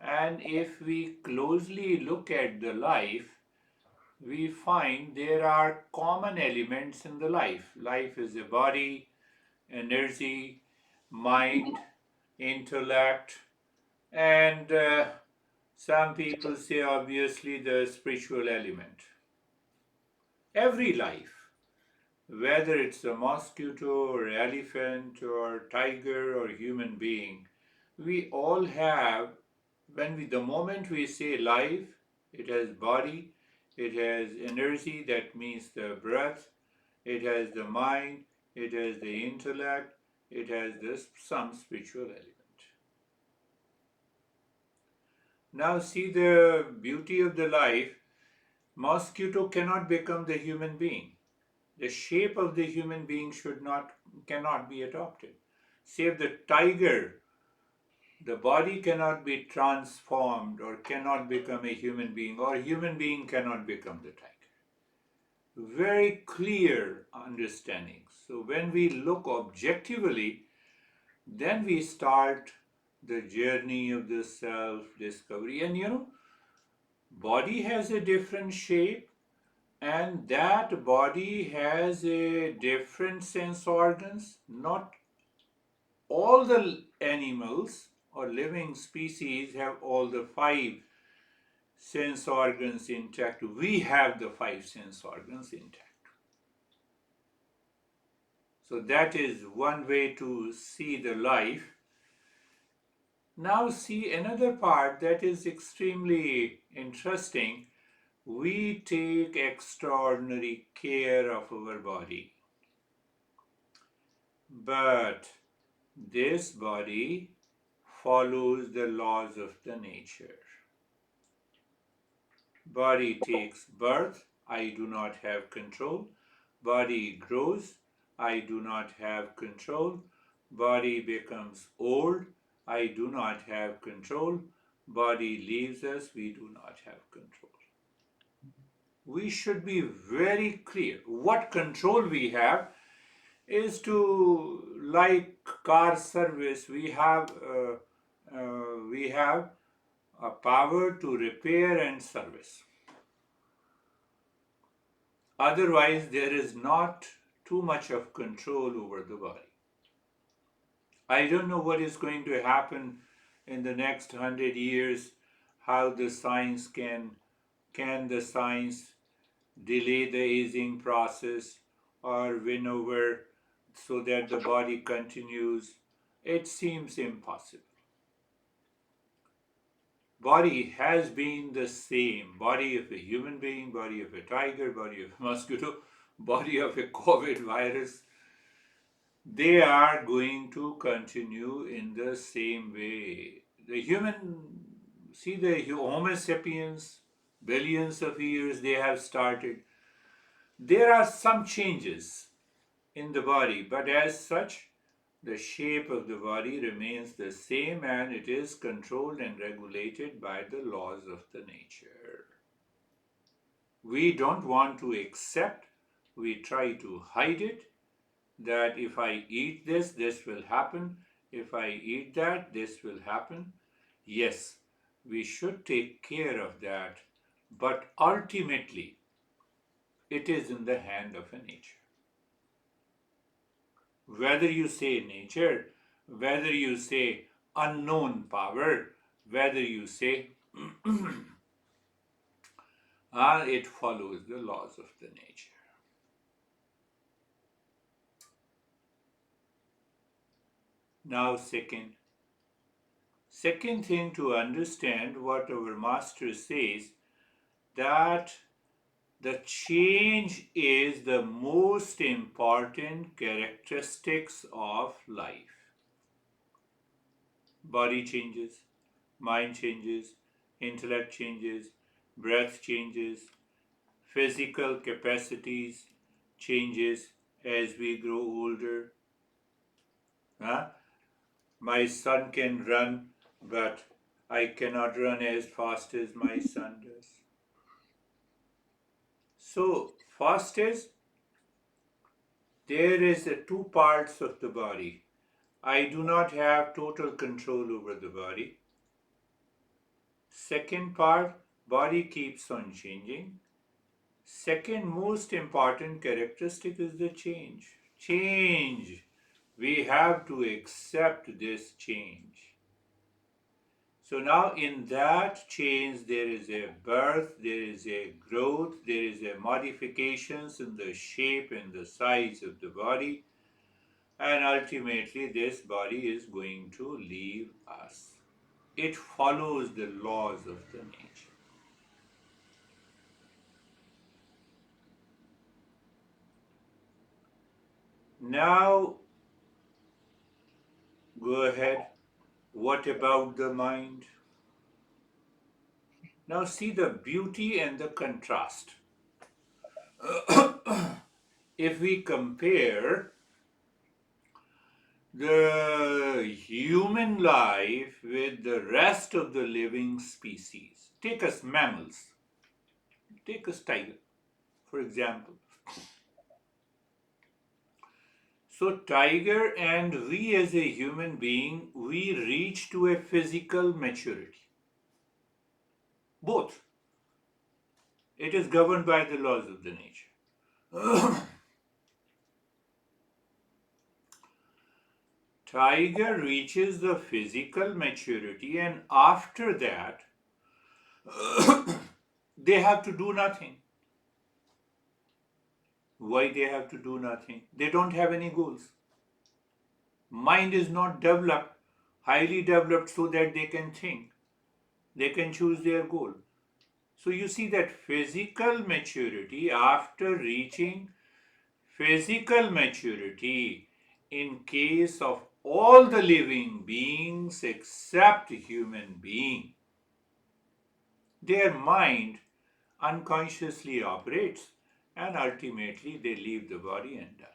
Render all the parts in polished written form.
And if we closely look at the life, we find there are common elements in the life. Life is a body, energy, mind, intellect, and some people say obviously the spiritual element. Every life, whether it's a mosquito or elephant or tiger or human being, we all have, the moment we say life, it has body, it has energy, that means the breath, it has the mind, it has the intellect, it has this some spiritual element. Now see the beauty of the life. Mosquito cannot become the human being. The shape of the human being cannot be adopted. Save the tiger, the body cannot be transformed or cannot become a human being, or human being cannot become the tiger. Very clear understanding. So when we look objectively, then we start the journey of the self discovery. And body has a different shape, and that body has a different sense organs. Not all the animals or living species have all the five sense organs intact. We have the five sense organs intact. So that is one way to see the life. Now see another part that is extremely interesting. We take extraordinary care of our body. But this body follows the laws of the nature. Body takes birth, I do not have control. Body grows, I do not have control. Body becomes old, I do not have control. Body leaves us, we do not have control. We should be very clear. What control we have is to, like car service, we have a power to repair and service. Otherwise, there is not too much of control over the body. I don't know what is going to happen in the next 100 years, how the science can the science delay the aging process or win over so that the body continues. It seems impossible. Body has been the same. Body of a human being, body of a tiger, body of a mosquito, body of a COVID virus. They are going to continue in the same way. The Homo sapiens, billions of years they have started. There are some changes in the body, but as such, the shape of the body remains the same and it is controlled and regulated by the laws of the nature. We don't want to accept, we try to hide it, that if I eat this, this will happen. If I eat that, this will happen. Yes, we should take care of that, but ultimately, it is in the hand of a nature. Whether you say nature, whether you say unknown power, whether you say it follows the laws of the nature. Now, second thing to understand what our master says, that the change is the most important characteristics of life. Body changes, mind changes, intellect changes, breath changes, physical capacities changes as we grow older. Huh? My son can run, but I cannot run as fast as my son does. So, fast is, there is two parts of the body. I do not have total control over the body. Second part, body keeps on changing. Second most important characteristic is the change. Change. We have to accept this change. So now in that change there is a birth, there is a growth, there is a modifications in the shape and the size of the body, and ultimately this body is going to leave us. It follows the laws of the nature. Now go ahead. What about the mind? Now see the beauty and the contrast. If we compare the human life with the rest of the living species, take us mammals, take us tiger, for example. So, tiger and we as a human being, we reach to a physical maturity. Both. It is governed by the laws of the nature. Tiger reaches the physical maturity, and after that, they have to do nothing. Why they have to do nothing? They don't have any goals. Mind is not developed, highly developed so that they can think. They can choose their goal. So you see that physical maturity, after reaching physical maturity, in case of all the living beings except human being, their mind unconsciously operates and ultimately they leave the body and die.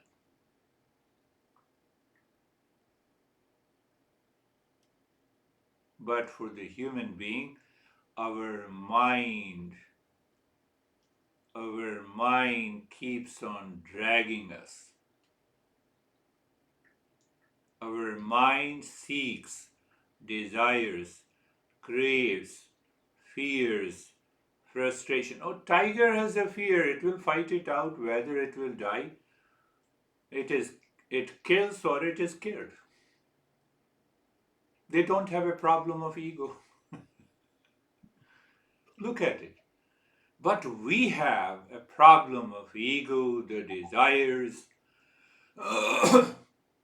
But for the human being, our mind, our mind keeps on dragging us. Our mind seeks, desires, craves, fears, frustration. Oh, tiger has a fear. It will fight it out whether it will die. It kills or it is killed. They don't have a problem of ego. Look at it. But we have a problem of ego, the desires,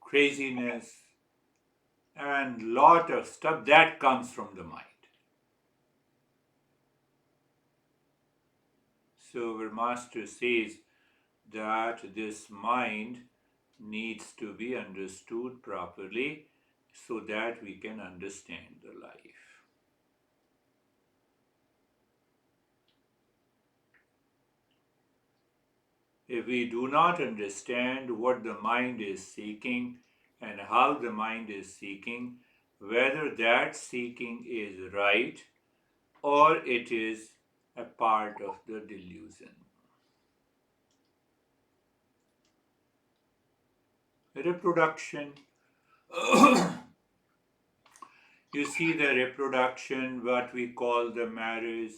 craziness, and lot of stuff that comes from the mind. So our master says that this mind needs to be understood properly so that we can understand the life. If we do not understand what the mind is seeking and how the mind is seeking, whether that seeking is right or it is a part of the delusion. Reproduction. You see the reproduction, what we call the marriage.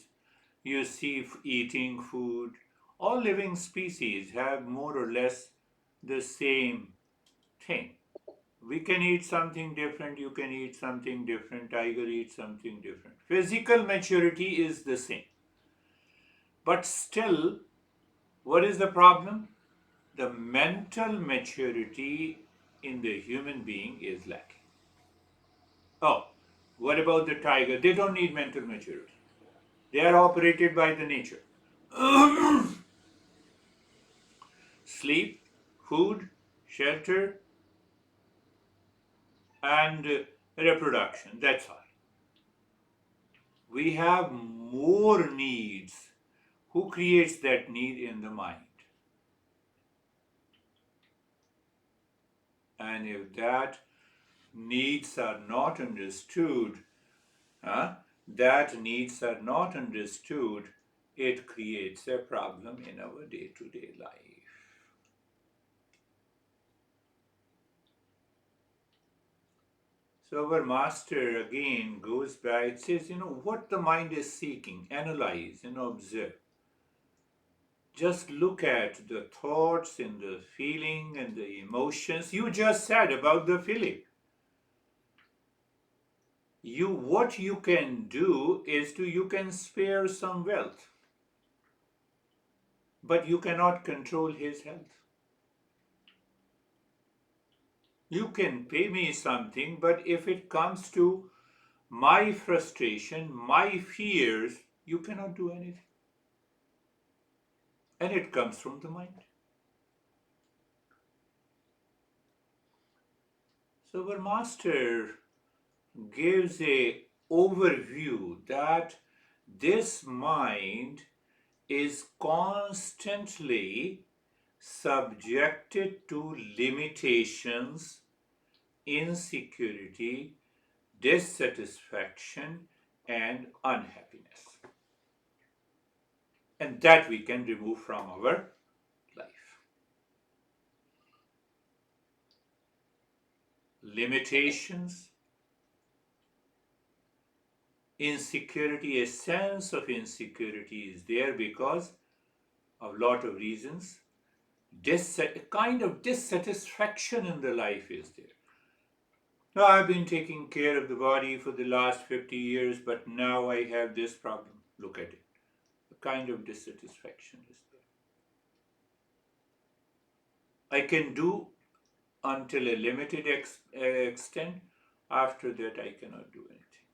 You see eating food. All living species have more or less the same thing. We can eat something different, you can eat something different, tiger eats something different. Physical maturity is the same. But still, what is the problem? The mental maturity in the human being is lacking. Oh, what about the tiger? They don't need mental maturity. They are operated by the nature. Sleep, food, shelter, and reproduction. That's all. We have more needs. Who creates that need in the mind? And if that needs are not understood, that needs are not understood, it creates a problem in our day-to-day life. So our master again goes back, it says, what the mind is seeking, analyze and observe. Just look at the thoughts and the feeling and the emotions. You just said about the feeling. What you can do is you can spare some wealth, but you cannot control his health. You can pay me something, but if it comes to my frustration, my fears, you cannot do anything. And it comes from the mind. So our master gives a overview that this mind is constantly subjected to limitations, insecurity, dissatisfaction, and unhappiness. And that we can remove from our life. Limitations, insecurity, a sense of insecurity is there because of a lot of reasons. A kind of dissatisfaction in the life is there. Now, I've been taking care of the body for the last 50 years, but now I have this problem. Look at it. A kind of dissatisfaction is there. I can do until a limited extent. After that, I cannot do anything.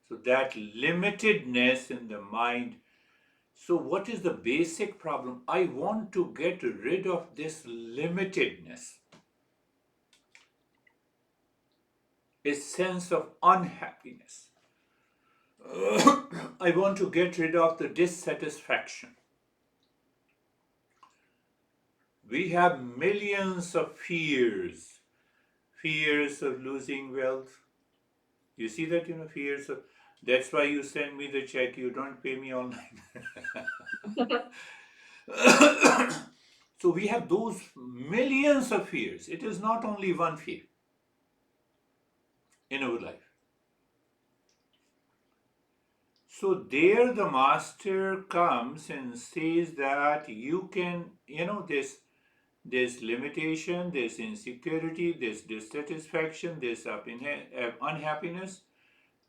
So, that limitedness in the mind. So, what is the basic problem? I want to get rid of this limitedness, a sense of unhappiness. I want to get rid of the dissatisfaction. We have millions of fears. Fears of losing wealth. You see that, fears of. That's why you send me the check. You don't pay me online. So we have those millions of fears. It is not only one fear in our life. So there the master comes and says that you can, this limitation, this insecurity, this dissatisfaction, this unhappiness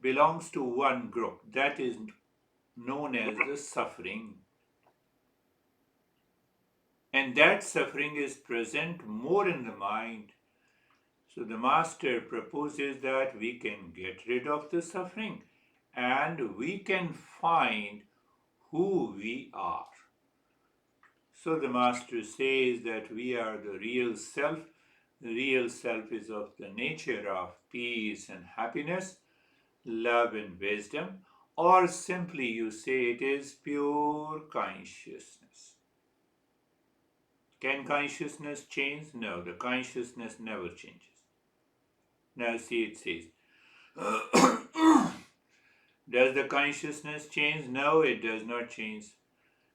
belongs to one group. That is known as the suffering. And that suffering is present more in the mind. So the master proposes that we can get rid of the suffering and we can find who we are. So the master says that we are the real self. The real self is of the nature of peace and happiness, love and wisdom, or simply you say it is pure consciousness. Can consciousness change? No, the consciousness never changes. Now see, it says, does the consciousness change? No, it does not change.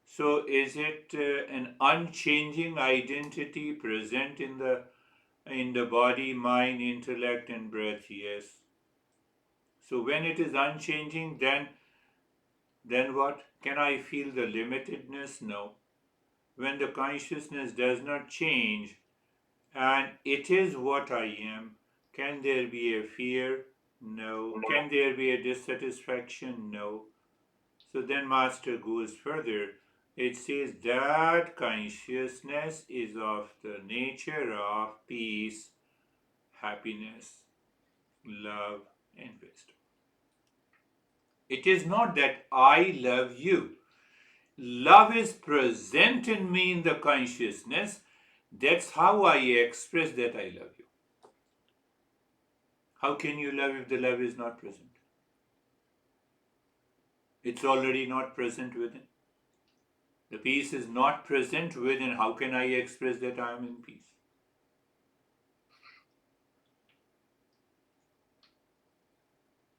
So is it an unchanging identity present in the body, mind, intellect, and breath? Yes. So when it is unchanging, then what? Can I feel the limitedness? No. When the consciousness does not change and it is what I am, can there be a fear? No. Can there be a dissatisfaction? No. So then Master goes further. It says that consciousness is of the nature of peace, happiness, love, and wisdom. It is not that I love you. Love is present in me in the consciousness. That's how I express that I love you. How can you love if the love is not present? It's already not present within. The peace is not present within. How can I express that I am in peace?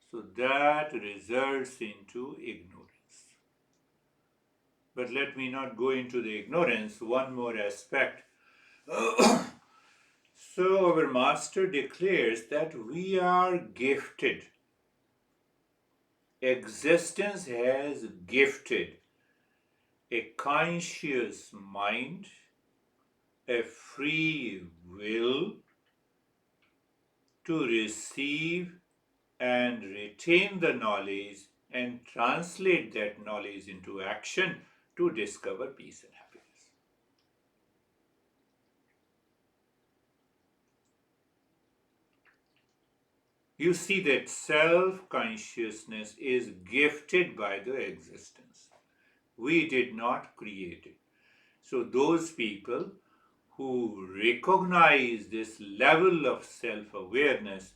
So that results into ignorance. But let me not go into the ignorance. One more aspect. So our master declares that we are gifted. Existence has gifted a conscious mind, a free will to receive and retain the knowledge and translate that knowledge into action to discover peace and happiness. You see that self consciousness is gifted by the existence. We did not create it. So, those people who recognize this level of self awareness,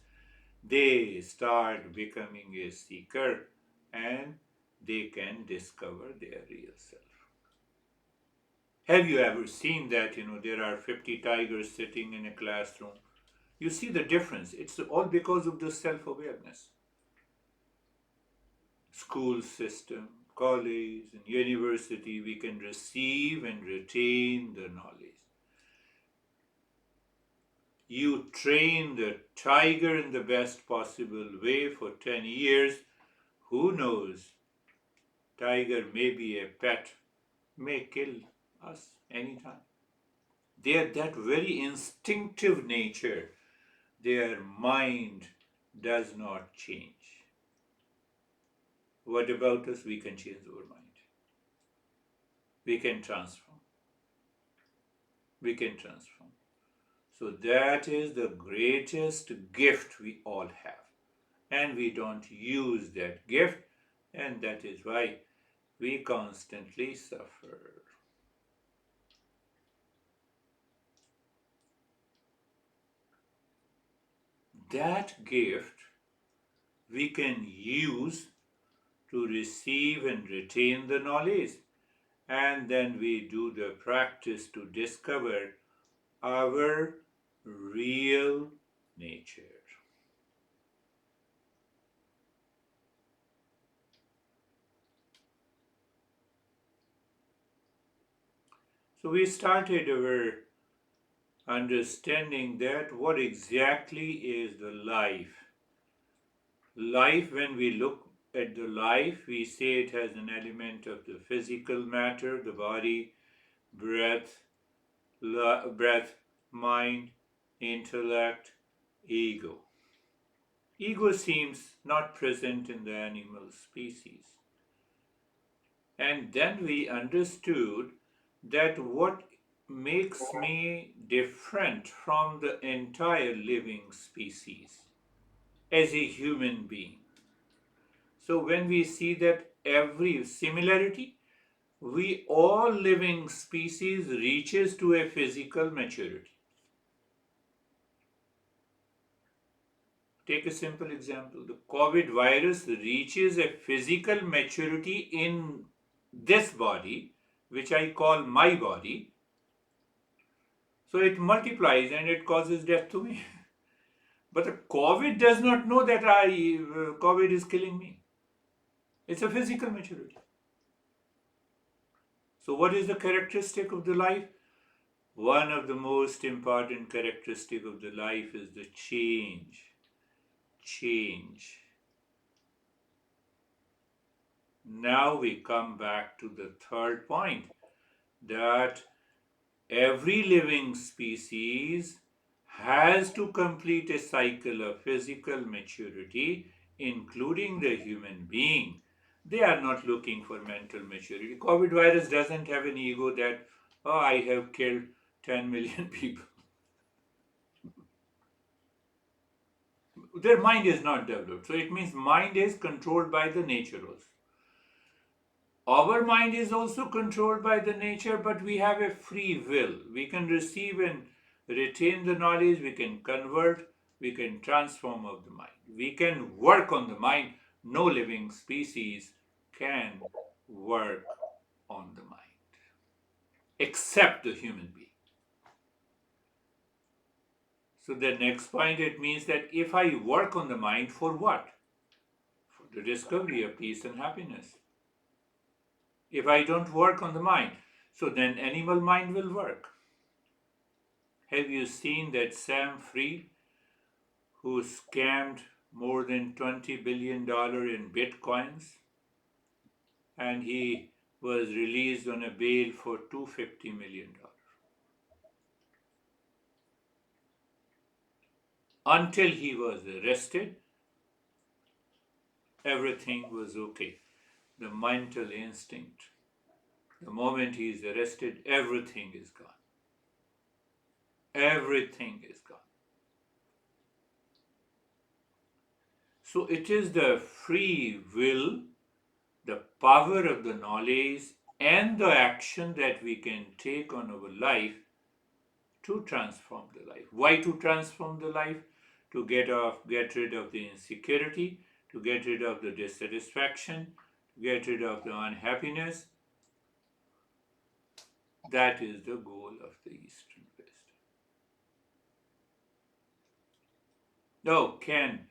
they start becoming a seeker and they can discover their real self. Have you ever seen that? There are 50 tigers sitting in a classroom. You see the difference. It's all because of the self awareness. School system, college, and university, we can receive and retain the knowledge. You train the tiger in the best possible way for 10 years. Who knows? Tiger may be a pet, may kill us anytime. They're that very instinctive nature. Their mind does not change. What about us? We can change our mind. We can transform. We can transform. So that is the greatest gift we all have. And we don't use that gift, and that is why we constantly suffer. That gift we can use to receive and retain the knowledge, and then we do the practice to discover our real nature. So we started our understanding that what exactly is the life. Life, when we look at the life, we say it has an element of the physical matter, the body, breath, breath, mind, intellect, ego. Ego seems not present in the animal species. And then we understood that what makes me different from the entire living species as a human being. So when we see that every similarity, we all living species reaches to a physical maturity. Take a simple example. The COVID virus reaches a physical maturity in this body, which I call my body. So it multiplies and it causes death to me. But the COVID does not know that COVID is killing me. It's a physical maturity. So what is the characteristic of the life? One of the most important characteristic of the life is the change. Change. Now we come back to the third point, that every living species has to complete a cycle of physical maturity, including the human being. They are not looking for mental maturity. COVID virus doesn't have an ego that, oh, I have killed 10 million people. Their mind is not developed. So it means mind is controlled by the nature also. Our mind is also controlled by the nature, but we have a free will. We can receive and retain the knowledge, we can convert, we can transform of the mind. We can work on the mind. No living species can work on the mind except the human being. So the next point, it means that if I work on the mind, for what? For the discovery of peace and happiness. If I don't work on the mind, so then animal mind will work. Have you seen that Sam Fried, who scammed more than $20 billion in bitcoins, and he was released on a bail for $250 million? Until he was arrested, everything was okay. The mental instinct. The moment he is arrested, everything is gone. Everything is gone. So it is the free will, the power of the knowledge, and the action that we can take on our life to transform the life. Why to transform the life? To get rid of the insecurity, to get rid of the dissatisfaction, to get rid of the unhappiness. That is the goal of the Eastern West. No, can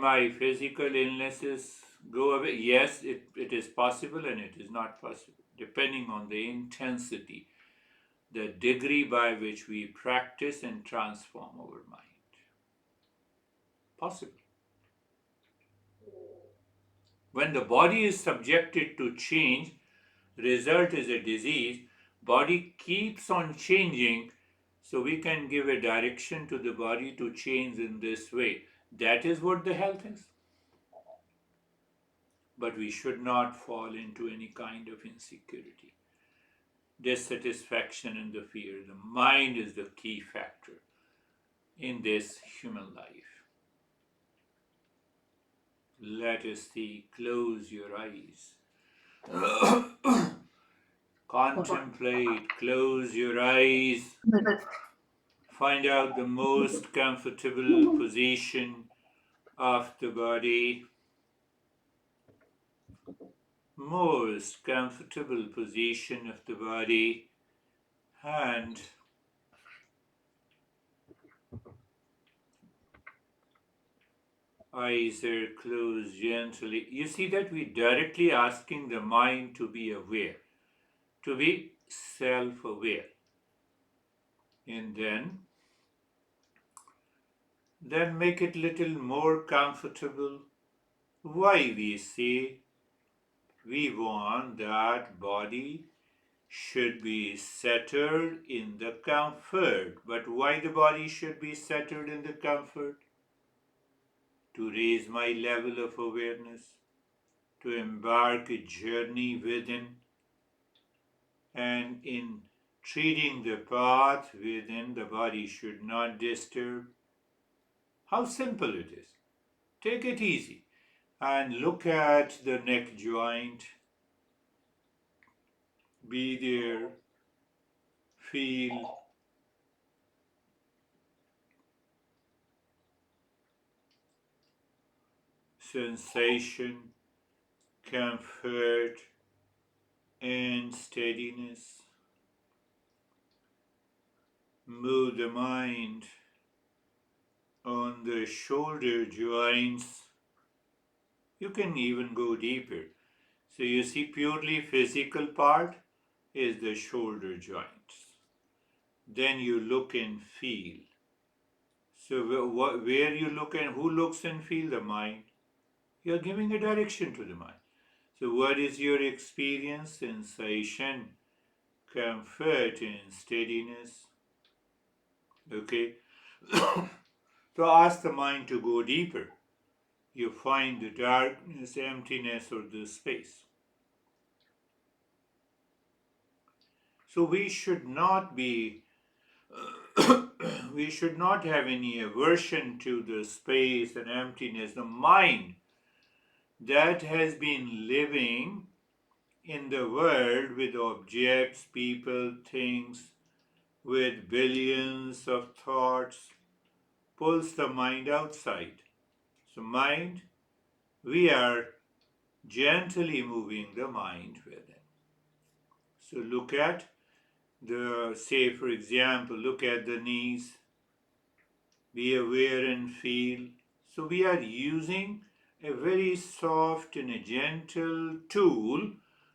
my physical illnesses go away? Yes, it is possible and it is not possible, depending on the intensity, the degree by which we practice and transform our mind. Possible. When the body is subjected to change, result is a disease, body keeps on changing, so we can give a direction to the body to change in this way. That is what the health is. But we should not fall into any kind of insecurity, dissatisfaction, and the fear. The mind is the key factor in this human life. Let us see, close your eyes. Contemplate, close your eyes. Find out the most comfortable position of the body. Most comfortable position of the body. And eyes are closed gently. You see that we directly asking the mind to be aware, to be self-aware. And then make it little more comfortable. Why we say we want that body should be settled in the comfort. But why the body should be settled in the comfort? To raise my level of awareness, to embark a journey within, and in treating the path within, the body should not disturb. How simple it is. Take it easy and look at the neck joint. Be there. Feel. Sensation, comfort, and steadiness. Move the mind on the shoulder joints. You can even go deeper. So you see, purely physical part is the shoulder joints. Then you look and feel. So where you look and who looks and feel? The mind. You are giving a direction to the mind. So what is your experience, sensation, comfort, and steadiness? Okay. So ask the mind to go deeper. You find the darkness, emptiness, or the space. So we should not be, we should not have any aversion to the space and emptiness. The mind that has been living in the world with objects, people, things, with billions of thoughts, pulls the mind outside. So mind, we are gently moving the mind within. So look at say for example, look at the knees, be aware and feel. So we are using a very soft and a gentle tool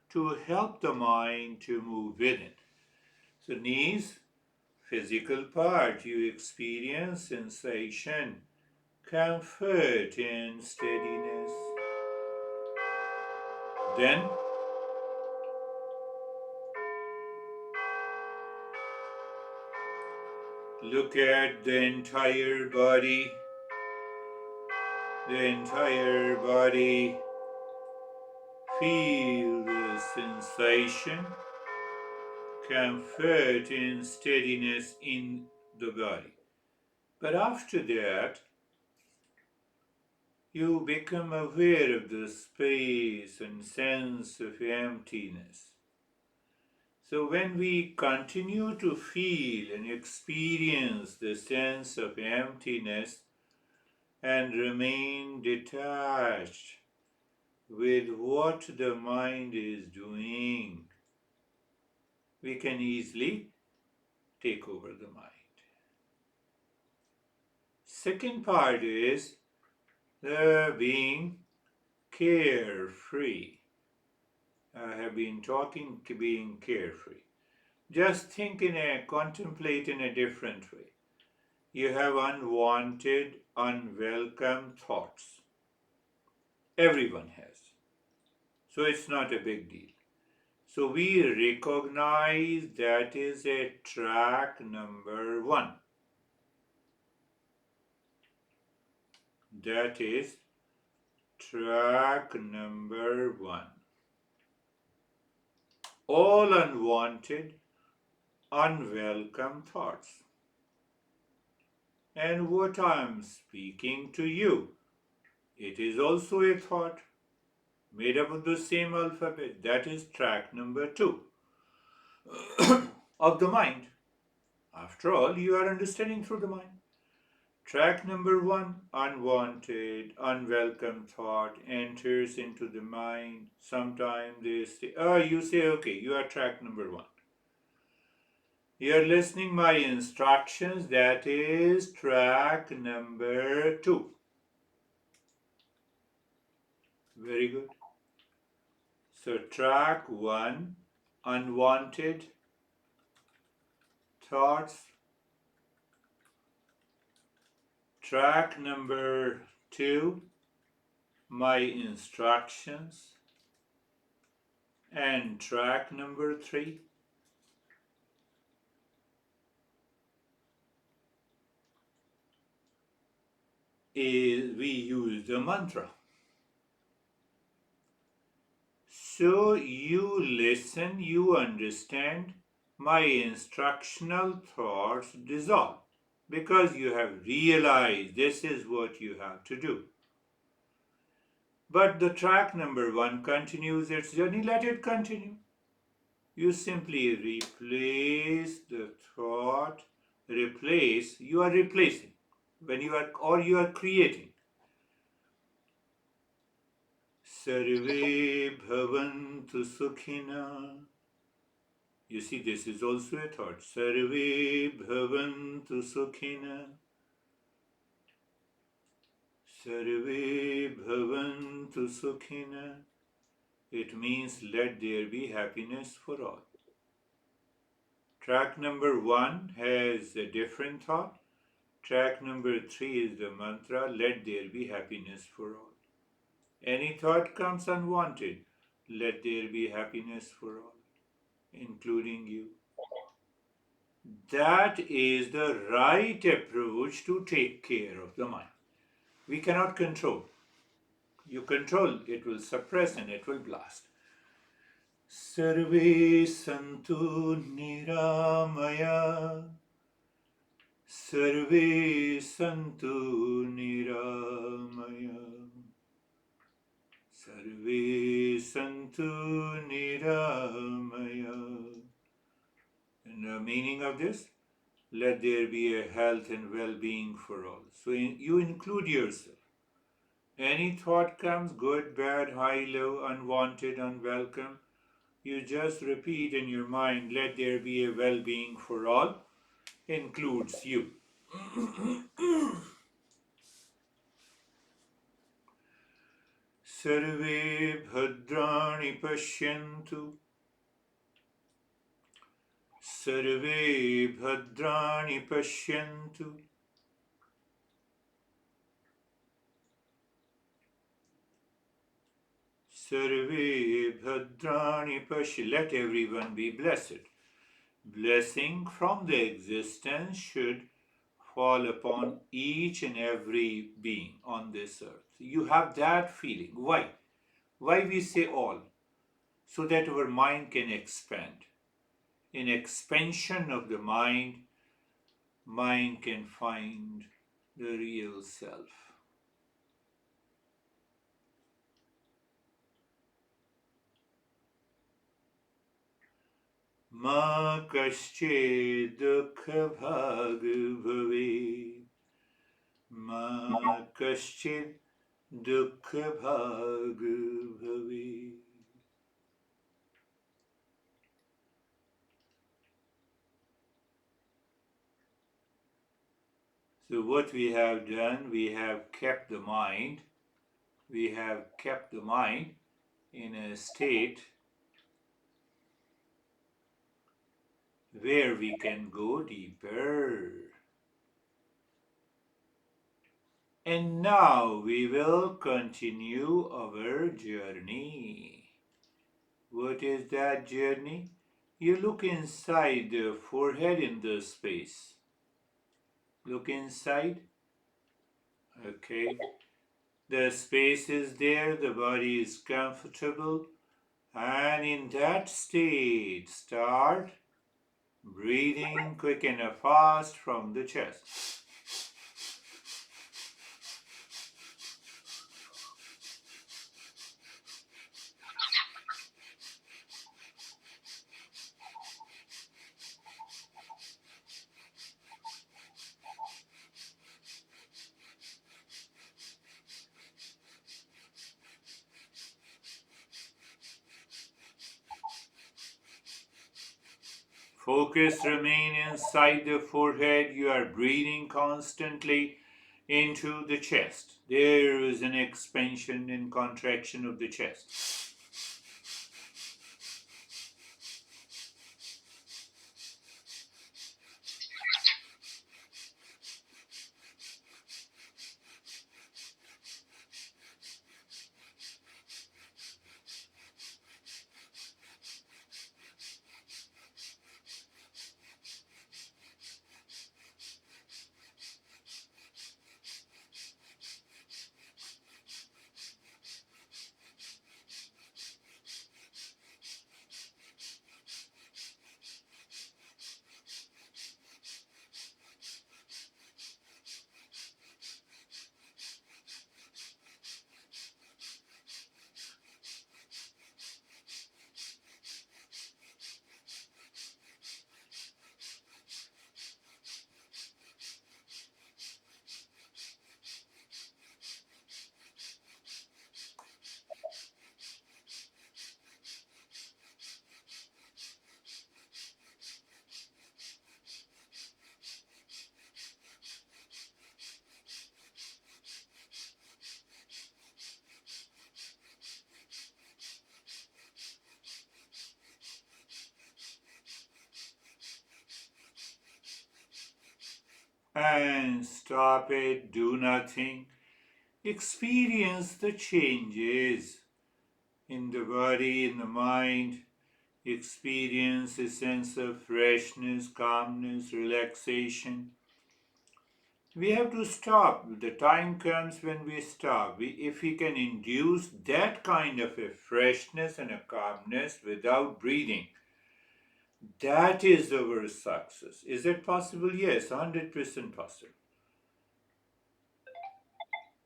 to help the mind to move within. So knees, physical part, you experience sensation, comfort, and steadiness. Then look at the entire body. The entire body. Feel the sensation, comfort, and steadiness in the body. But after that, you become aware of the space and sense of emptiness. So when we continue to feel and experience the sense of emptiness and remain detached with what the mind is doing, we can easily take over the mind. Second part is the being carefree. I have been talking being carefree. Just think contemplate in a different way. You have unwanted, unwelcome thoughts. Everyone has. So it's not a big deal. So we recognize that is a track number 1. That is track number 1. All unwanted, unwelcome thoughts. And what I am speaking to you, it is also a thought made up of the same alphabet. That is track number 2 of the mind. After all, you are understanding through the mind. Track number 1, unwanted, unwelcome thought enters into the mind. Sometimes they say, you say, okay, you are track number 1. You are listening my instructions, that is track number 2. Very good. So track 1, unwanted thoughts. Track number 2, my instructions. And track number 3, is we use the mantra. So you listen, you understand, my instructional thoughts dissolve because you have realized this is what you have to do. But the track number 1 continues its journey, let it continue. You simply replace the thought, you are replacing you are creating. Sarve bhavantu sukhina. You see, this is also a thought. Sarve bhavantu sukhina. Sarve bhavantu sukhina. It means let there be happiness for all. Track number 1 has a different thought. Track number 3 is the mantra, let there be happiness for all. Any thought comes unwanted, let there be happiness for all, including you. That is the right approach to take care of the mind. We cannot control. You control, it will suppress and it will blast. Sarve santu niramaya. Sarve santu niramaya. Sarve santu niramaya. And the meaning of this? Let there be a health and well-being for all. So you include yourself. Any thought comes, good, bad, high, low, unwanted, unwelcome, you just repeat in your mind, let there be a well-being for all, includes you. Sarve bhadrani pashyantu. Sarve bhadrani pashyantu. Sarve bhadrani pashyantu. Let everyone be blessed. Blessing from the existence should fall upon each and every being on this earth. You have that feeling. Why? Why we say all? So that our mind can expand. In expansion of the mind can find the real self. Ma kaschid dukha bhag bhave. Ma kaschid dukha bhag bhave. So what we have done, we have kept the mind in a state where we can go deeper. And now we will continue our journey. What is that journey? You look inside the forehead in the space. Look inside. Okay. The space is there, the body is comfortable. And in that state, start breathing quick and fast from the chest. Focus remain inside the forehead. You are breathing constantly into the chest. There is an expansion and contraction of the chest. And stop it, do nothing. Experience the changes in the body, in the mind. Experience a sense of freshness, calmness, relaxation. We have to stop. The time comes when we stop. If we can induce that kind of a freshness and a calmness without breathing, that is our success. Is it possible? Yes, 100% possible.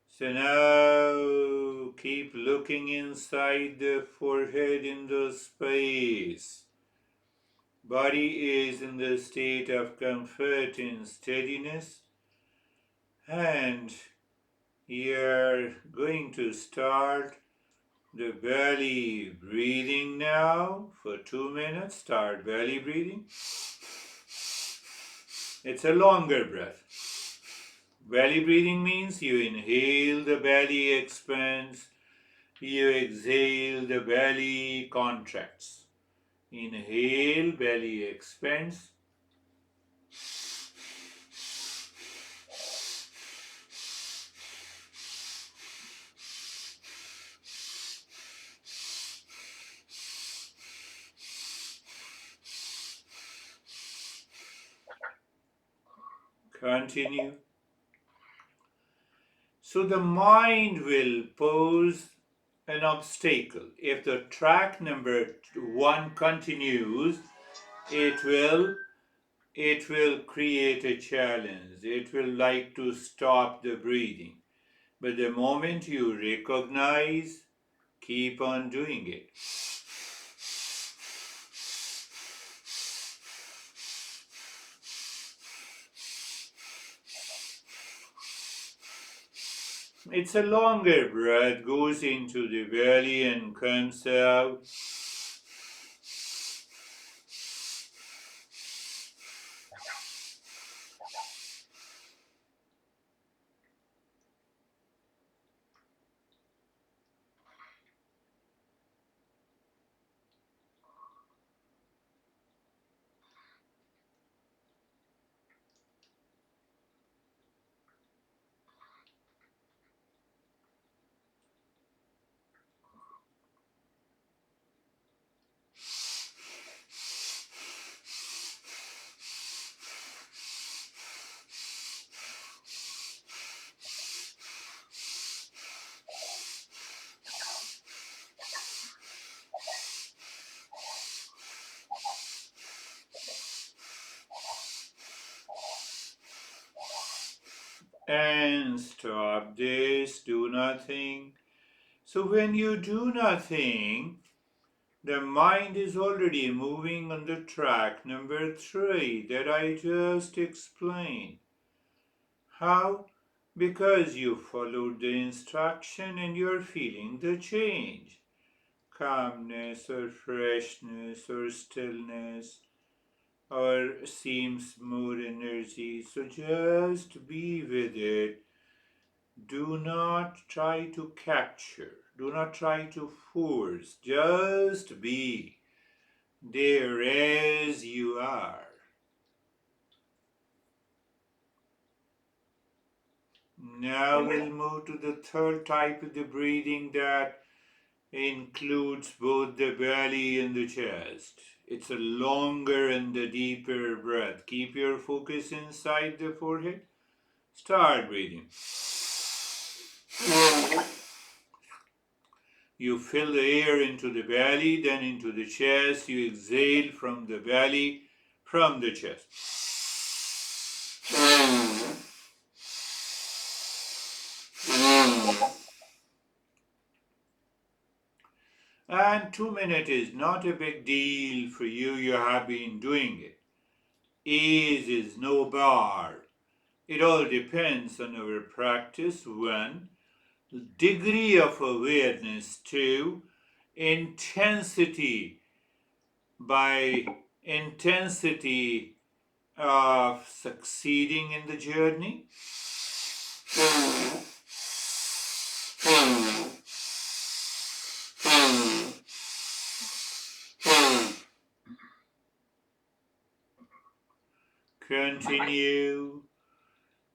So now keep looking inside the forehead in the space. Body is in the state of comfort and steadiness, and you're going to start the belly breathing now for 2 minutes. Start belly breathing. It's a longer breath. Belly breathing means you inhale, the belly expands. You exhale, the belly contracts. Inhale, belly expands. Continue. So the mind will pose an obstacle. If the track number 1 continues, it will create a challenge. It will like to stop the breathing. But the moment you recognize, keep on doing it. It's a longer breath, goes into the belly and comes out. And stop this, do nothing. So when you do nothing, the mind is already moving on the track number 3 that I just explained. How? Because you followed the instruction and you're feeling the change. Calmness or freshness or stillness or seems more energy. So just be with it. Do not try to capture. Do not try to force. Just be there as you are. Now we'll move to the third type of the breathing that includes both the belly and the chest. It's a longer and a deeper breath. Keep your focus inside the forehead. Start breathing. You fill the air into the belly, then into the chest. You exhale from the belly, from the chest. And 2 minutes is not a big deal for you. You have been doing it. Ease is no bar. It all depends on our practice. 1. Degree of awareness. 2. Intensity. By intensity of succeeding in the journey.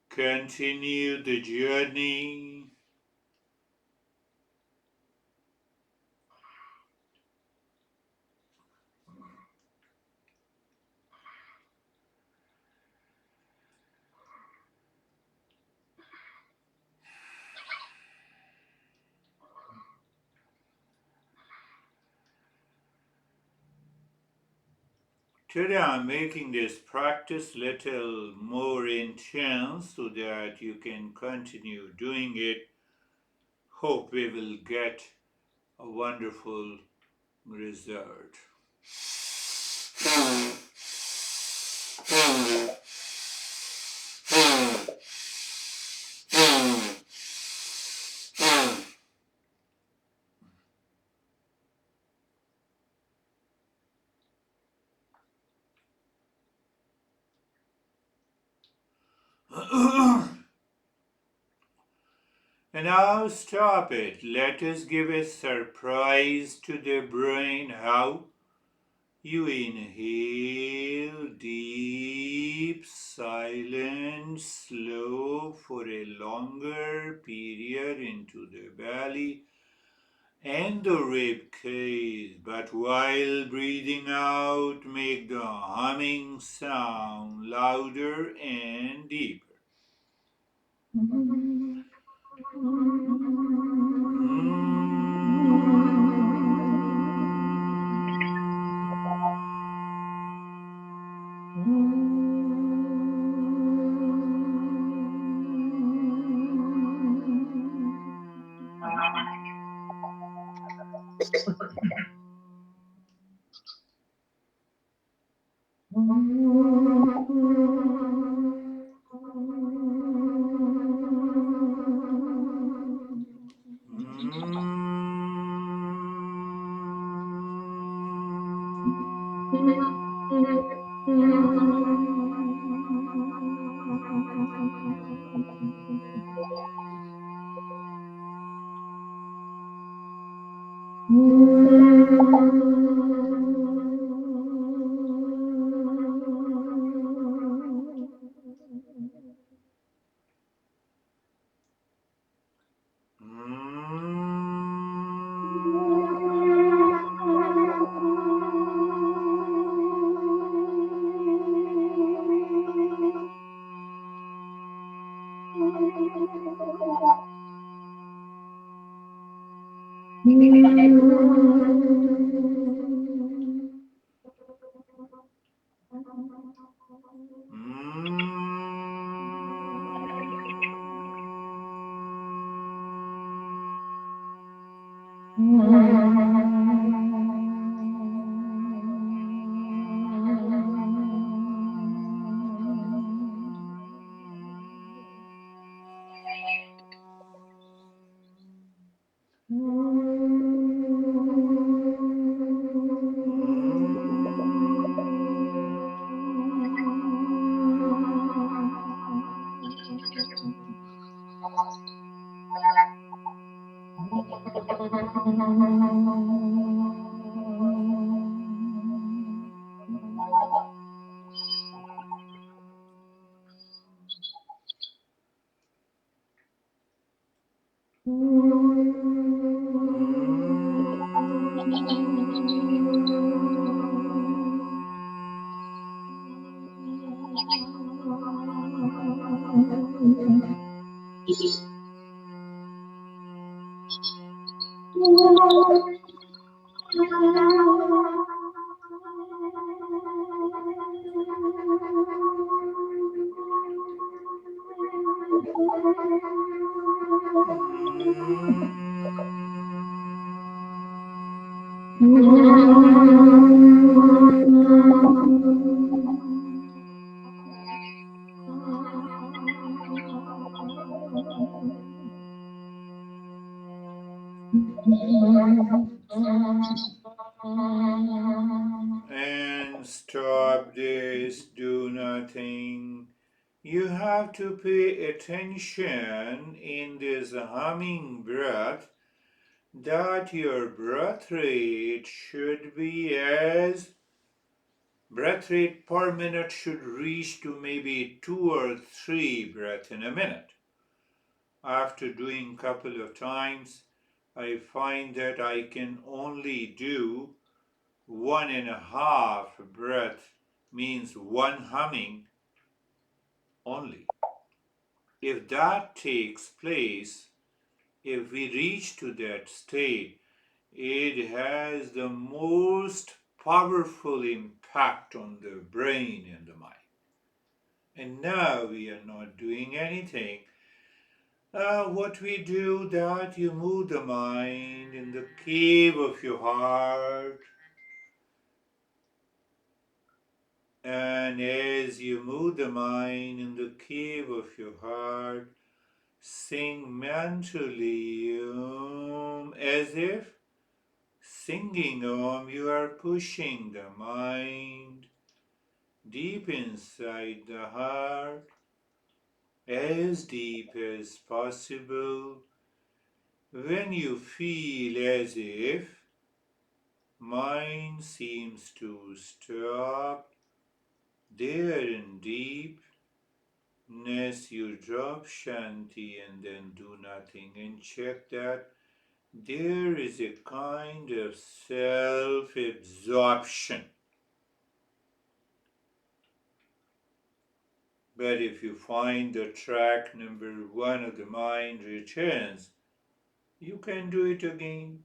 Continue the journey. Today I'm making this practice little more intense so that you can continue doing it. Hope we will get a wonderful result. And now stop it. Let us give a surprise to the brain. How? You inhale deep, silent, slow for a longer period into the belly and the rib cage, but while breathing out, make the humming sound louder and deeper. And stop this, do nothing. You have to pay attention in this humming breath that your breath rate should be as breath rate per minute should reach to maybe 2 or 3 breaths in a minute. After doing couple of times, I find that I can only do 1.5 breath, means one humming only. If that takes place, if we reach to that state, it has the most powerful impact on the brain and the mind. And now we are not doing anything. What we do that you move the mind in the cave of your heart, and as you move the mind in the cave of your heart, sing mentally as if singing you are pushing the mind deep inside the heart, as deep as possible. When you feel as if mind seems to stop there in deepness, you drop shanti and then do nothing and check that there is a kind of self-absorption. But if you find the track number 1 of the mind returns, you can do it again.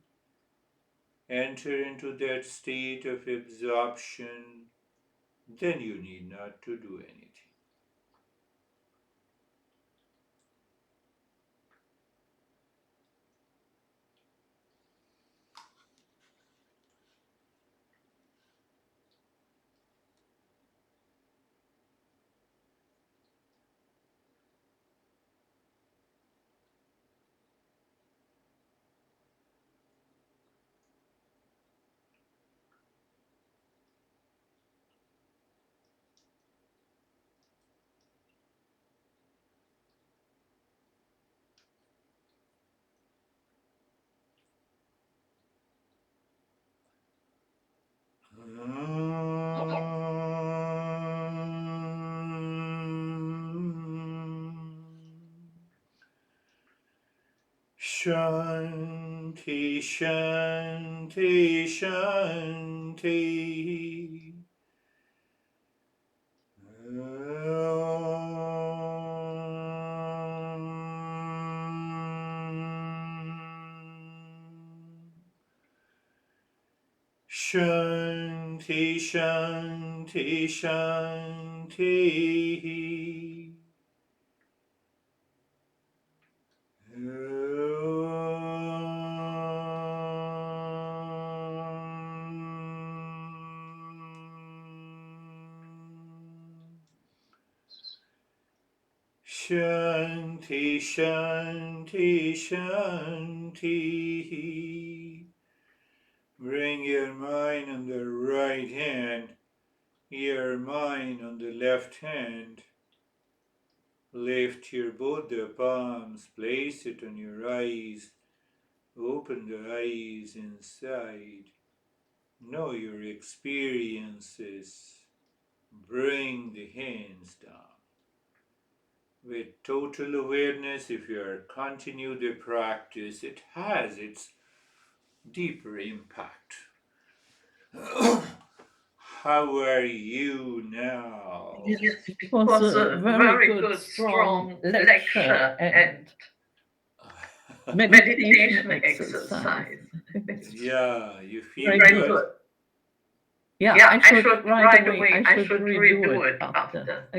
Enter into that state of absorption, then you need not to do anything. Shanti, Shanti, Shanti. Shanti, Shanti, Shanti. Shanti, Shanti, Shanti. Bring your mind on the right hand, your mind on the left hand. Lift your both the palms, place it on your eyes. Open the eyes inside. Know your experiences. Bring the hands down. With total awareness, if you are continue the practice, it has its deeper impact. How are you now? Yes, it was a very good, strong lecture and meditation exercise. Yeah, you feel Very good? good. Yeah, I should right away, I should redo it after.